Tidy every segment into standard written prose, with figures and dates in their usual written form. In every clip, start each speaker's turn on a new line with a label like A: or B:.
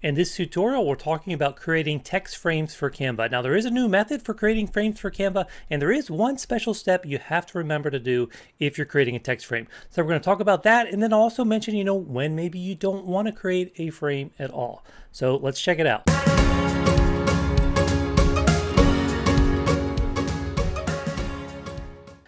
A: In this tutorial, we're talking about creating text frames for Canva. Now, there is a new method for creating frames for Canva, and there is one special step you have to remember to do if you're creating a text frame. So we're going to talk about that, and then also mention, when maybe you don't want to create a frame at all. So let's check it out.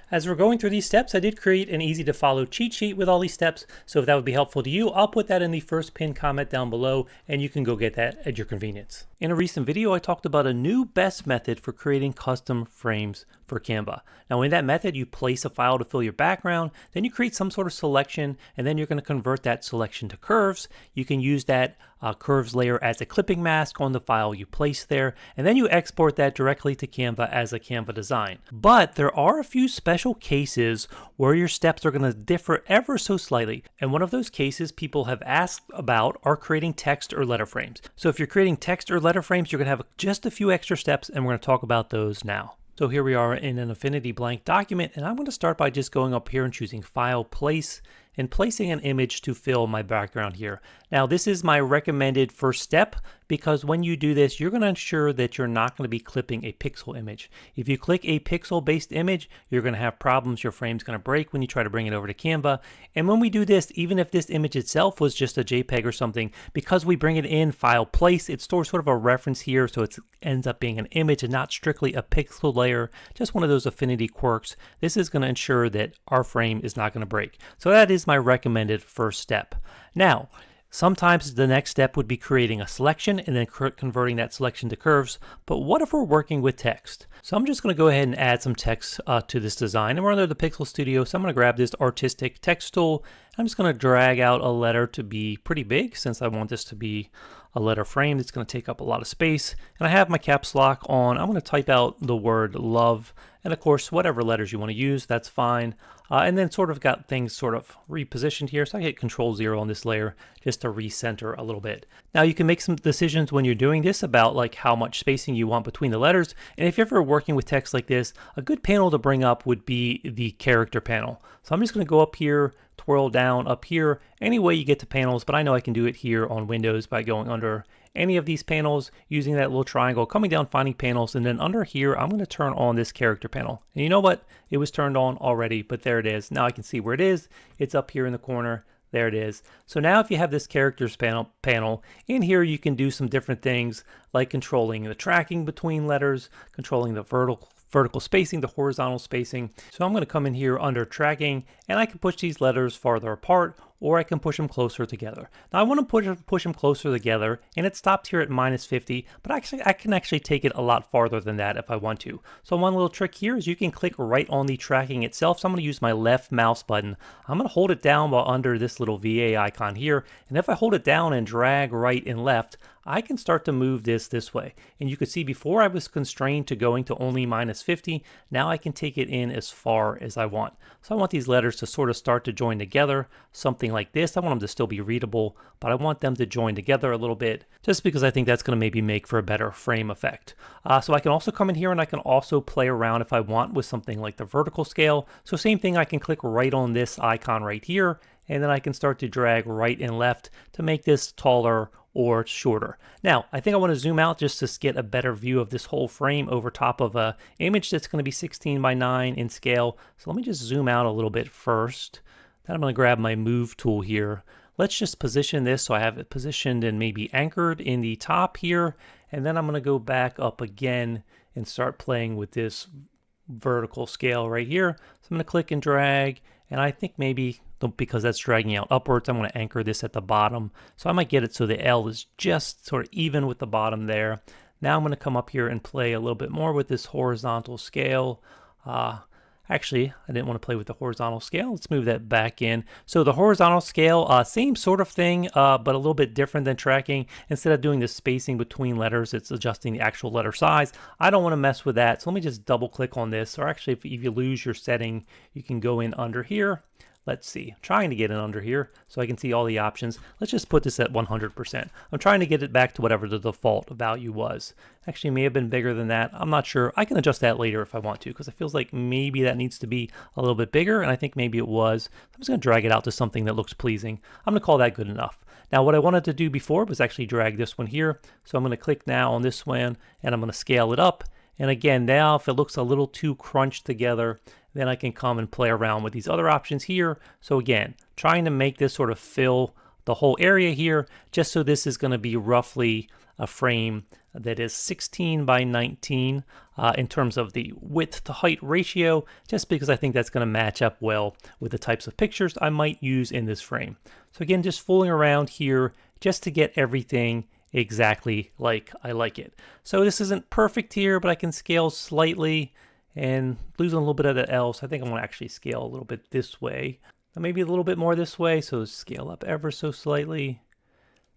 A: As we're going through these steps, I did create an easy to follow cheat sheet with all these steps. So if that would be helpful to you, I'll put that in the first pinned comment down below, and you can go get that at your convenience. In a recent video, I talked about a new best method for creating custom frames for Canva. Now in that method, you place a file to fill your background, then you create some sort of selection, and then you're going to convert that selection to curves. You can use that curves layer as a clipping mask on the file you place there, and then you export that directly to Canva as a Canva design. But there are a few special cases where your steps are going to differ ever so slightly, and one of those cases people have asked about are creating text or letter frames. So if you're creating text or letter frames, you're going to have just a few extra steps, and we're going to talk about those now. So here we are in an Affinity blank document, and I'm going to start by just going up here and choosing File, Place, and placing an image to fill my background here. Now this is my recommended first step, because when you do this, you're going to ensure that you're not going to be clipping a pixel image. If you click a pixel based image, you're going to have problems. Your frame's going to break when you try to bring it over to Canva. And when we do this, even if this image itself was just a JPEG or something, because we bring it in File, Place, it stores sort of a reference here, so it ends up being an image and not strictly a pixel layer, just one of those Affinity quirks. This is going to ensure that our frame is not going to break. So that is my recommended first step. Now, sometimes the next step would be creating a selection and then converting that selection to curves. But what if we're working with text? So I'm just going to go ahead and add some text to this design. And we're under the Pixel Studio, so I'm going to grab this artistic text tool. I'm just going to drag out a letter to be pretty big, since I want this to be a letter frame that's going to take up a lot of space. And I have my caps lock on. I'm going to type out the word love. And of course, whatever letters you want to use, that's fine. And then sort of got things sort of repositioned here. So I hit Control-0 on this layer just to recenter a little bit. Now you can make some decisions when you're doing this about like how much spacing you want between the letters. And if you're ever working with text like this, a good panel to bring up would be the character panel. So I'm just going to go up here, twirl down up here, any way you get to panels, but I know I can do it here on Windows by going under any of these panels, using that little triangle, coming down, finding panels, and then under here, I'm going to turn on this character panel. And you know what? It was turned on already, but there it is. Now I can see where it is. It's up here in the corner. There it is. So now if you have this characters panel, in here you can do some different things like controlling the tracking between letters, controlling the vertical spacing, the horizontal spacing. So I'm going to come in here under tracking, and I can push these letters farther apart, or I can push them closer together. Now I want to push them closer together, and it stopped here at -50, but I can actually take it a lot farther than that if I want to. So one little trick here is you can click right on the tracking itself. So I'm going to use my left mouse button. I'm going to hold it down while under this little VA icon here, and if I hold it down and drag right and left, I can start to move this way. And you can see before I was constrained to going to only -50, now I can take it in as far as I want. So I want these letters to sort of start to join together, something like this. I want them to still be readable, but I want them to join together a little bit, just because I think that's going to maybe make for a better frame effect. So I can also come in here and I can also play around if I want with something like the vertical scale. So same thing, I can click right on this icon right here, and then I can start to drag right and left to make this taller or shorter. Now, I think I want to zoom out just to get a better view of this whole frame over top of a image that's going to be 16 by 9 in scale. So let me just zoom out a little bit first. Then I'm going to grab my move tool here. Let's just position this so I have it positioned and maybe anchored in the top here. And then I'm going to go back up again and start playing with this vertical scale right here. So I'm going to click and drag, and I think maybe because that's dragging out upwards, I'm going to anchor this at the bottom. So I might get it so the L is just sort of even with the bottom there. Now I'm going to come up here and play a little bit more with this horizontal scale. Actually, I didn't want to play with the horizontal scale. Let's move that back in. So the horizontal scale, same sort of thing, but a little bit different than tracking. Instead of doing the spacing between letters, it's adjusting the actual letter size. I don't want to mess with that. So let me just double click on this. Or actually, if you lose your setting, you can go in under here. Let's see, I'm trying to get it under here so I can see all the options. Let's just put this at 100%. I'm trying to get it back to whatever the default value was. Actually, it may have been bigger than that. I'm not sure. I can adjust that later if I want to, because it feels like maybe that needs to be a little bit bigger, and I think maybe it was. I'm just going to drag it out to something that looks pleasing. I'm going to call that good enough. Now what I wanted to do before was actually drag this one here. So I'm going to click now on this one and I'm going to scale it up. And again, now if it looks a little too crunched together, then I can come and play around with these other options here. So again, trying to make this sort of fill the whole area here, just so this is going to be roughly a frame that is 16 by 19 in terms of the width to height ratio, just because I think that's going to match up well with the types of pictures I might use in this frame. So again, just fooling around here just to get everything exactly like I like it. So this isn't perfect here, but I can scale slightly and losing a little bit of the L. So I think I'm going to actually scale a little bit this way, and maybe a little bit more this way. So scale up ever so slightly.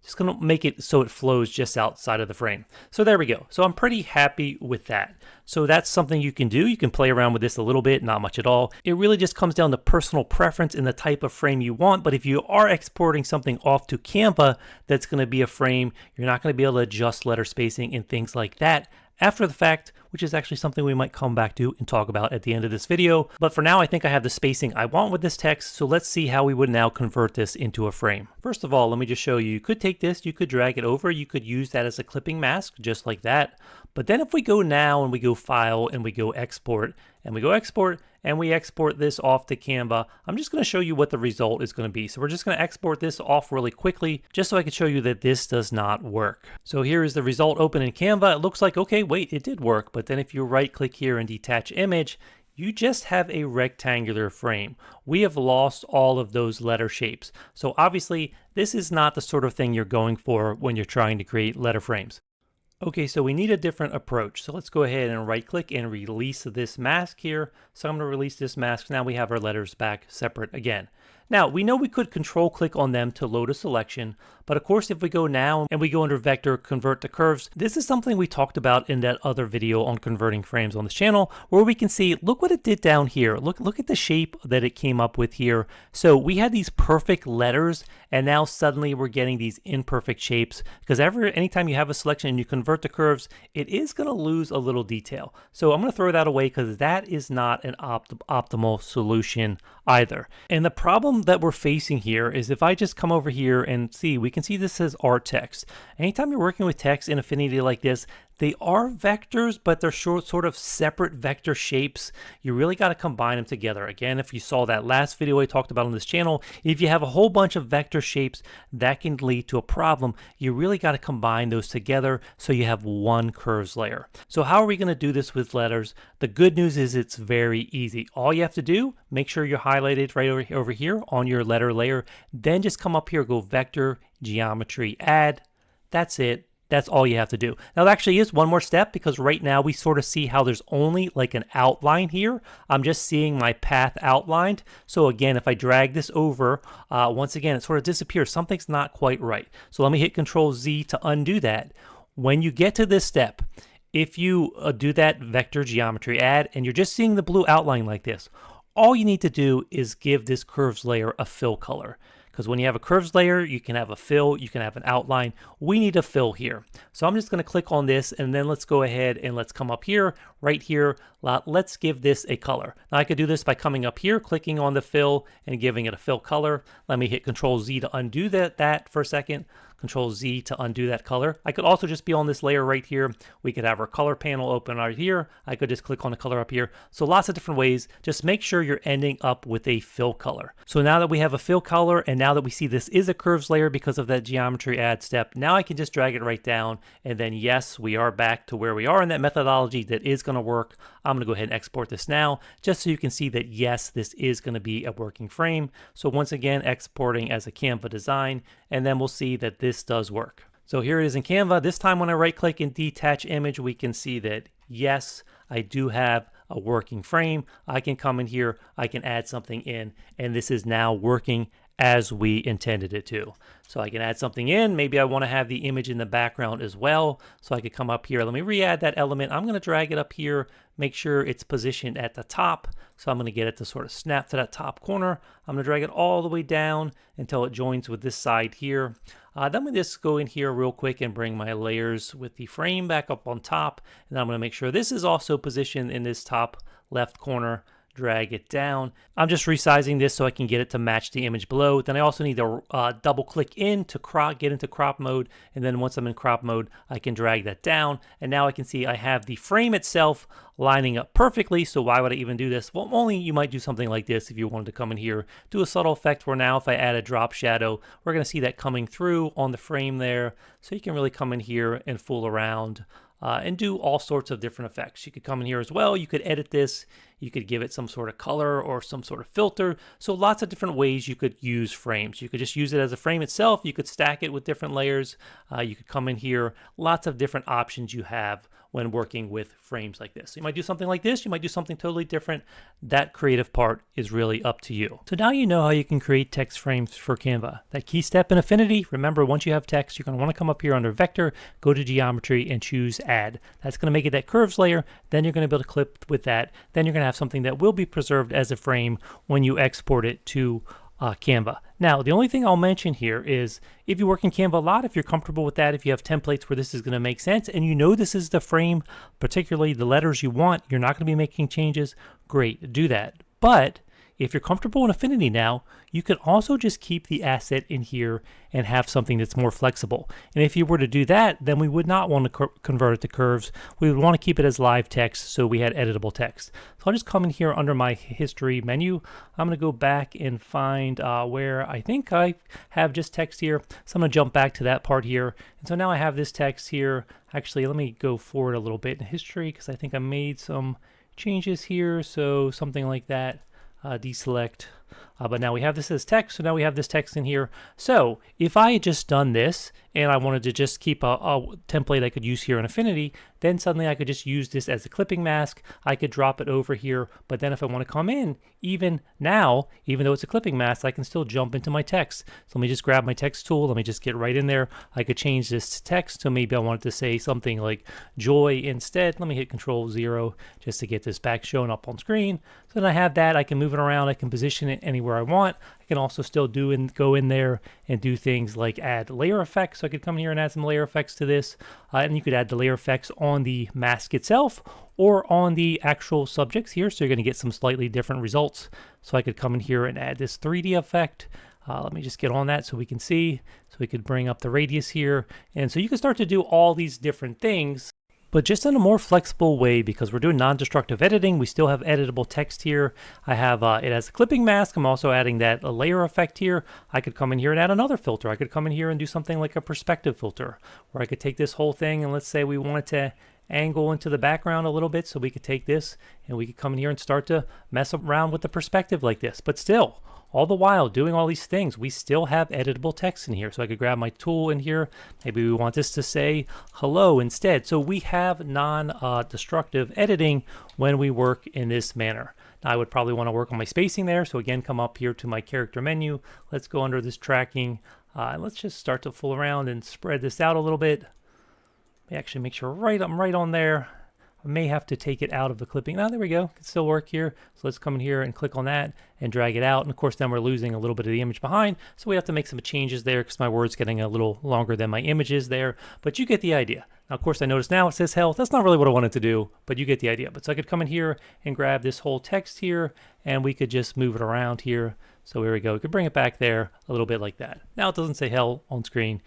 A: Just going to make it so it flows just outside of the frame. So there we go. So I'm pretty happy with that. So that's something you can do. You can play around with this a little bit, not much at all. It really just comes down to personal preference in the type of frame you want. But if you are exporting something off to Canva that's going to be a frame, you're not going to be able to adjust letter spacing and things like that after the fact, which is actually something we might come back to and talk about at the end of this video. But for now, I think I have the spacing I want with this text, so let's see how we would now convert this into a frame. First of all, let me just show you. You could take this, you could drag it over, you could use that as a clipping mask, just like that. But then if we go now and we go File and we go Export, and we go Export, and we export this off to Canva, I'm just going to show you what the result is going to be. So we're just going to export this off really quickly, just so I can show you that this does not work. So here is the result open in Canva. It looks like, okay, wait, it did work. But then if you right click here and detach image, you just have a rectangular frame. We have lost all of those letter shapes. So obviously, this is not the sort of thing you're going for when you're trying to create letter frames. Okay, so we need a different approach. So let's go ahead and right click and release this mask here. So I'm going to release this mask. Now we have our letters back separate again. Now we know we could control click on them to load a selection, but of course if we go now and we go under vector convert to curves, this is something we talked about in that other video on converting frames on this channel, where we can see, look what it did down here. Look at the shape that it came up with here. So we had these perfect letters and now suddenly we're getting these imperfect shapes, because anytime you have a selection and you convert to curves, it is going to lose a little detail. So I'm going to throw that away because that is not an optimal solution either. And the problem that we're facing here is if I just come over here and see, we can see this says art text. Anytime you're working with text in Affinity like this, they are vectors, but they're sort of separate vector shapes. You really got to combine them together. Again, if you saw that last video I talked about on this channel, if you have a whole bunch of vector shapes, that can lead to a problem. You really got to combine those together so you have one curves layer. So how are we going to do this with letters? The good news is it's very easy. All you have to do, make sure you're highlighted right over here on your letter layer. Then just come up here, go Vector, Geometry, Add. That's it. That's all you have to do. Now, there actually is one more step, because right now we sort of see how there's only like an outline here. I'm just seeing my path outlined. So again, if I drag this over, once again, it sort of disappears. Something's not quite right. So let me hit Control Z to undo that. When you get to this step, if you do that vector geometry add, and you're just seeing the blue outline like this, all you need to do is give this curves layer a fill color. Because when you have a curves layer, you can have a fill, you can have an outline. We need a fill here. So I'm just going to click on this, and then let's go ahead and let's come up here, right here. Let's give this a color. Now I could do this by coming up here, clicking on the fill and giving it a fill color. Let me hit Control Z to undo that for a second. Control Z to undo that color. I could also just be on this layer right here. We could have our color panel open right here. I could just click on the color up here. So lots of different ways. Just make sure you're ending up with a fill color. So now that we have a fill color, and now that we see this is a curves layer because of that geometry add step, now I can just drag it right down, and then yes, we are back to where we are in that methodology. That is going to work. I'm going to go ahead and export this now, just so you can see that yes, this is going to be a working frame. So once again, exporting as a Canva design, and then we'll see that this does work. So here it is in Canva. This time when I right click and detach image, we can see that yes, I do have a working frame. I can come in here, I can add something in, and this is now working as we intended it to. So I can add something in. Maybe I want to have the image in the background as well. So I could come up here. Let me re-add that element. I'm going to drag it up here, make sure it's positioned at the top. So I'm going to get it to sort of snap to that top corner. I'm going to drag it all the way down until it joins with this side here. Then we just go in here real quick and bring my layers with the frame back up on top. And I'm going to make sure this is also positioned in this top left corner. drag it down. I'm just resizing this so I can get it to match the image below. Then I also need to double click in to get into crop mode. And then once I'm in crop mode, I can drag that down. And now I can see I have the frame itself lining up perfectly. So why would I even do this? Well, only you might do something like this if you wanted to come in here, do a subtle effect where now if I add a drop shadow, we're going to see that coming through on the frame there. So you can really come in here and fool around and do all sorts of different effects. You could come in here as well. You could edit this. You could give it some sort of color or some sort of filter. So lots of different ways you could use frames. You could just use it as a frame itself. You could stack it with different layers. You could come in here. Lots of different options you have when working with frames like this. So you might do something like this. You might do something totally different. That creative part is really up to you. So now you know how you can create text frames for Canva. That key step in Affinity, remember once you have text, you're going to want to come up here under Vector, go to Geometry and choose Add. That's going to make it that curves layer. Then you're going to be able to clip with that. Then you're going to have something that will be preserved as a frame when you export it to Canva. Now, the only thing I'll mention here is if you work in Canva a lot, if you're comfortable with that, if you have templates where this is going to make sense and you know this is the frame, particularly the letters you want, you're not going to be making changes, great, do that. But if you're comfortable in Affinity now, you can also just keep the asset in here and have something that's more flexible. And if you were to do that, then we would not want to convert it to curves. We would want to keep it as live text so we had editable text. So I'll just come in here under my history menu. I'm going to go back and find where I think I have just text here. So I'm going to jump back to that part here. And so now I have this text here. Actually, let me go forward a little bit in history because I think I made some changes here. So something like that. Deselect, but now we have this as text, so now we have this text in here. So if I had just done this and I wanted to just keep a template I could use here in Affinity, then suddenly I could just use this as a clipping mask. I could drop it over here, but then if I want to come in, even now, even though it's a clipping mask, I can still jump into my text. So let me just grab my text tool. Let me just get right in there. I could change this to text, so maybe I wanted to say something like joy instead. Let me hit Control-0 just to get this back shown up on screen. So then I have that. I can move it around. I can position it anywhere I want. I can also still go in there and do things like add layer effects. So I could come here and add some layer effects to this. And you could add the layer effects on the mask itself or on the actual subjects here. So you're going to get some slightly different results. So I could come in here and add this 3D effect. Let me just get on that so we can see. So we could bring up the radius here. And so you can start to do all these different things, but just in a more flexible way because we're doing non-destructive editing. We still have editable text here. I have it as a clipping mask. I'm also adding that a layer effect here. I could come in here and add another filter. I could come in here and do something like a perspective filter, where I could take this whole thing and let's say we wanted to angle into the background a little bit, so we could take this and we could come in here and start to mess around with the perspective like this. But still, all the while doing all these things, we still have editable text in here. So I could grab my tool in here. Maybe we want this to say hello instead. So we have non-destructive editing when we work in this manner. Now I would probably want to work on my spacing there. So again, come up here to my character menu. Let's go under this tracking. And let's just start to fool around and spread this out a little bit. Let me actually make sure I'm right on there. I may have to take it out of the clipping. Now, there we go. It can still work here. So let's come in here and click on that and drag it out. And of course, then we're losing a little bit of the image behind. So we have to make some changes there because my word's getting a little longer than my image is there. But you get the idea. Now, of course, I notice now it says health. That's not really what I wanted to do, but you get the idea. But so I could come in here and grab this whole text here, and we could just move it around here. So here we go. We could bring it back there a little bit like that. Now it doesn't say hell on screen.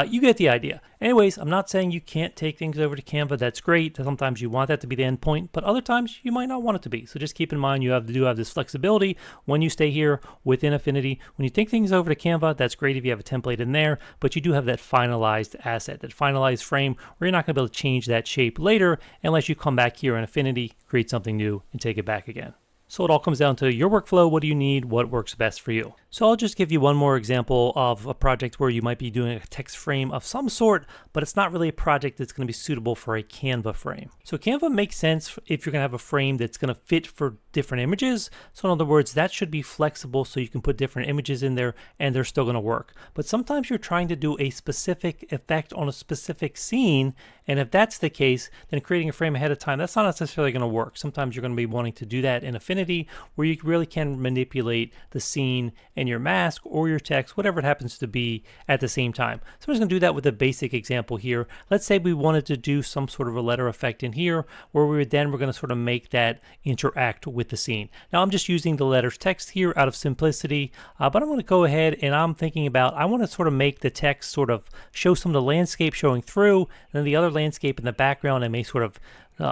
A: You get the idea. Anyways, I'm not saying you can't take things over to Canva. That's great. Sometimes you want that to be the end point, but other times you might not want it to be. So just keep in mind you do have this flexibility when you stay here within Affinity. When you take things over to Canva, that's great if you have a template in there, but you do have that finalized asset, that finalized frame where you're not going to be able to change that shape later unless you come back here in Affinity, create something new, and take it back again. So it all comes down to your workflow. What do you need? What works best for you? So I'll just give you one more example of a project where you might be doing a text frame of some sort, but it's not really a project that's going to be suitable for a Canva frame. So Canva makes sense if you're going to have a frame that's going to fit for different images. So in other words, that should be flexible so you can put different images in there and they're still going to work. But sometimes you're trying to do a specific effect on a specific scene. And if that's the case, then creating a frame ahead of time, that's not necessarily going to work. Sometimes you're going to be wanting to do that in Affinity, where you really can manipulate the scene and your mask or your text, whatever it happens to be at the same time. So I'm just going to do that with a basic example here. Let's say we wanted to do some sort of a letter effect in here where we're going to sort of make that interact with the scene. Now I'm just using the letters text here out of simplicity, but I'm going to go ahead and I'm thinking about, I want to sort of make the text sort of show some of the landscape showing through, and then the other landscape in the background I may sort of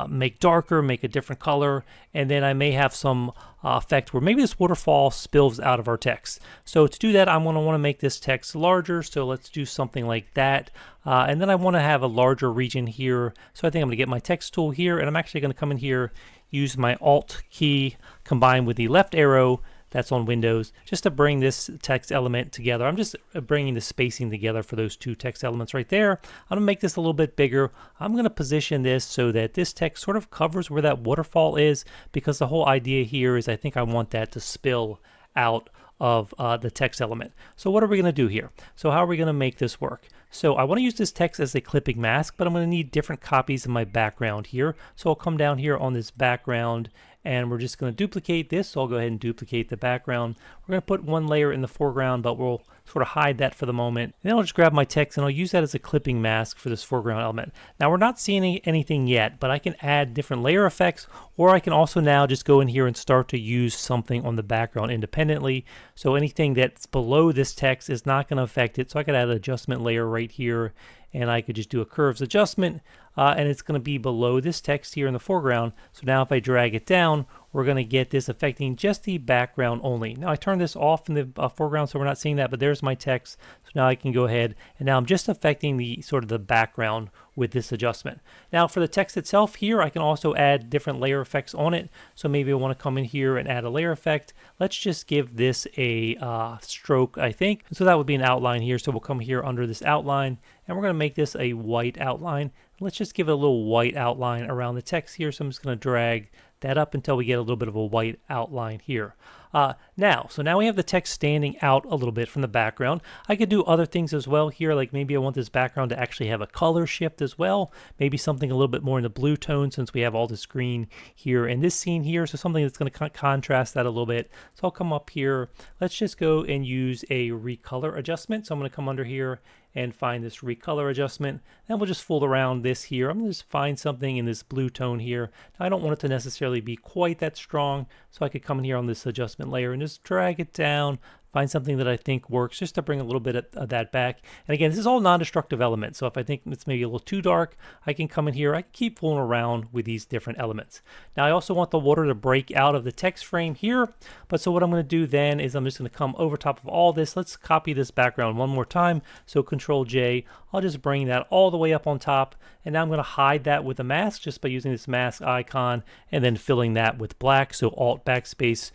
A: make darker, make a different color, and then I may have some effect where maybe this waterfall spills out of our text. So to do that, I'm going to want to make this text larger, so let's do something like that. And then I want to have a larger region here, so I think I'm going to get my text tool here, and I'm actually going to come in here, use my Alt key combined with the left arrow that's on Windows, just to bring this text element together. I'm just bringing the spacing together for those two text elements right there. I'm going to make this a little bit bigger. I'm going to position this so that this text sort of covers where that waterfall is, because the whole idea here is I think I want that to spill out of the text element. So what are we going to do here? So how are we going to make this work? So I want to use this text as a clipping mask, but I'm going to need different copies of my background here. So I'll come down here on this background, and we're just going to duplicate this. So I'll go ahead and duplicate the background. We're going to put one layer in the foreground, but we'll sort of hide that for the moment. And then I'll just grab my text and I'll use that as a clipping mask for this foreground element. Now we're not seeing anything yet, but I can add different layer effects, or I can also now just go in here and start to use something on the background independently. So anything that's below this text is not going to affect it. So I could add an adjustment layer right here, and I could just do a curves adjustment, and it's going to be below this text here in the foreground. So now if I drag it down, we're going to get this affecting just the background only. Now I turned this off in the foreground, so we're not seeing that, but there's my text. So now I can go ahead, and now I'm just affecting the sort of the background with this adjustment. Now for the text itself here, I can also add different layer effects on it. So maybe I want to come in here and add a layer effect. Let's just give this a stroke, I think. So that would be an outline here. So we'll come here under this outline, and we're going to make this a white outline. Let's just give it a little white outline around the text here. So I'm just going to drag that up until we get a little bit of a white outline here. So now we have the text standing out a little bit from the background. I could do other things as well here, like maybe I want this background to actually have a color shift as well, maybe something a little bit more in the blue tone since we have all this green here in this scene here, so something that's going to contrast that a little bit. So I'll come up here, let's just go and use a recolor adjustment. So I'm going to come under here and find this recolor adjustment, and we'll just fool around this here. I'm going to just find something in this blue tone here. Now, I don't want it to necessarily be quite that strong, so I could come in here on this adjustment layer and just drag it down, find something that I think works just to bring a little bit of that back. And again, this is all non-destructive elements, so if I think it's maybe a little too dark, I can come in here, I can keep fooling around with these different elements. Now I also want the water to break out of the text frame here, but so what I'm going to do then is I'm just going to come over top of all this. Let's copy this background one more time, so Control J, I'll just bring that all the way up on top, and now I'm going to hide that with a mask just by using this mask icon and then filling that with black. So Alt backspace,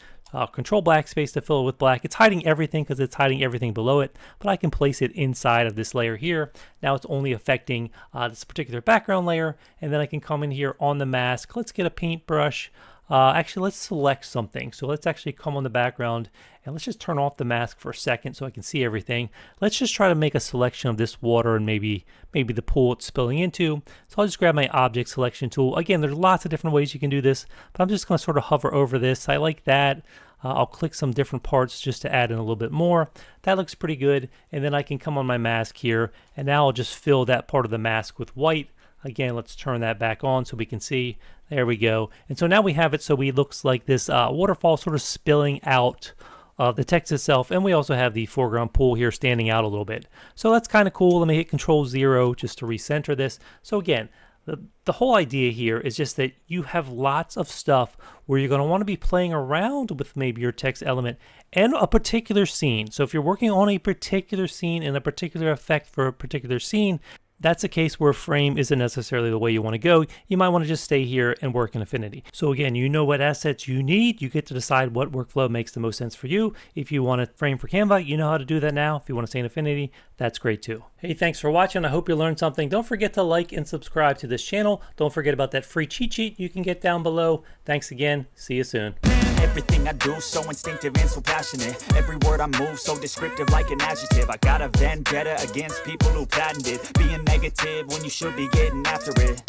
A: Control backspace to fill it with black. It's hiding everything because it's hiding everything below it, but I can place it inside of this layer here. Now it's only affecting this particular background layer, and then I can come in here on the mask. Let's get a paintbrush. Actually, let's select something. So let's actually come on the background and let's just turn off the mask for a second so I can see everything. Let's just try to make a selection of this water and maybe the pool it's spilling into. So I'll just grab my object selection tool. Again, there's lots of different ways you can do this, but I'm just going to sort of hover over this. I like that. I'll click some different parts just to add in a little bit more. That looks pretty good. And then I can come on my mask here, and now I'll just fill that part of the mask with white. Again, let's turn that back on so we can see. There we go. And so now we have it so it looks like this waterfall sort of spilling out of the text itself. And we also have the foreground pool here standing out a little bit. So that's kind of cool. Let me hit Control 0 just to recenter this. So again, the whole idea here is just that you have lots of stuff where you're going to want to be playing around with maybe your text element and a particular scene. So if you're working on a particular scene and a particular effect for a particular scene, that's a case where frame isn't necessarily the way you want to go. You might want to just stay here and work in Affinity. So again, you know what assets you need. You get to decide what workflow makes the most sense for you. If you want to frame for Canva, you know how to do that now. If you want to stay in Affinity, that's great too. Hey, thanks for watching. I hope you learned something. Don't forget to like and subscribe to this channel. Don't forget about that free cheat sheet you can get down below. Thanks again. See you soon.
B: Everything I do so instinctive and so passionate. Every word I move so descriptive like an adjective. I got a vendetta against people who patented being negative when you should be getting after it.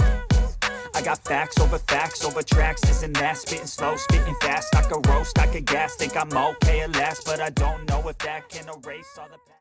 B: I got facts over tracks, this and that. Spitting slow, spitting fast. I could roast, I could gas. Think I'm okay at last, but I don't know if that can erase all the past.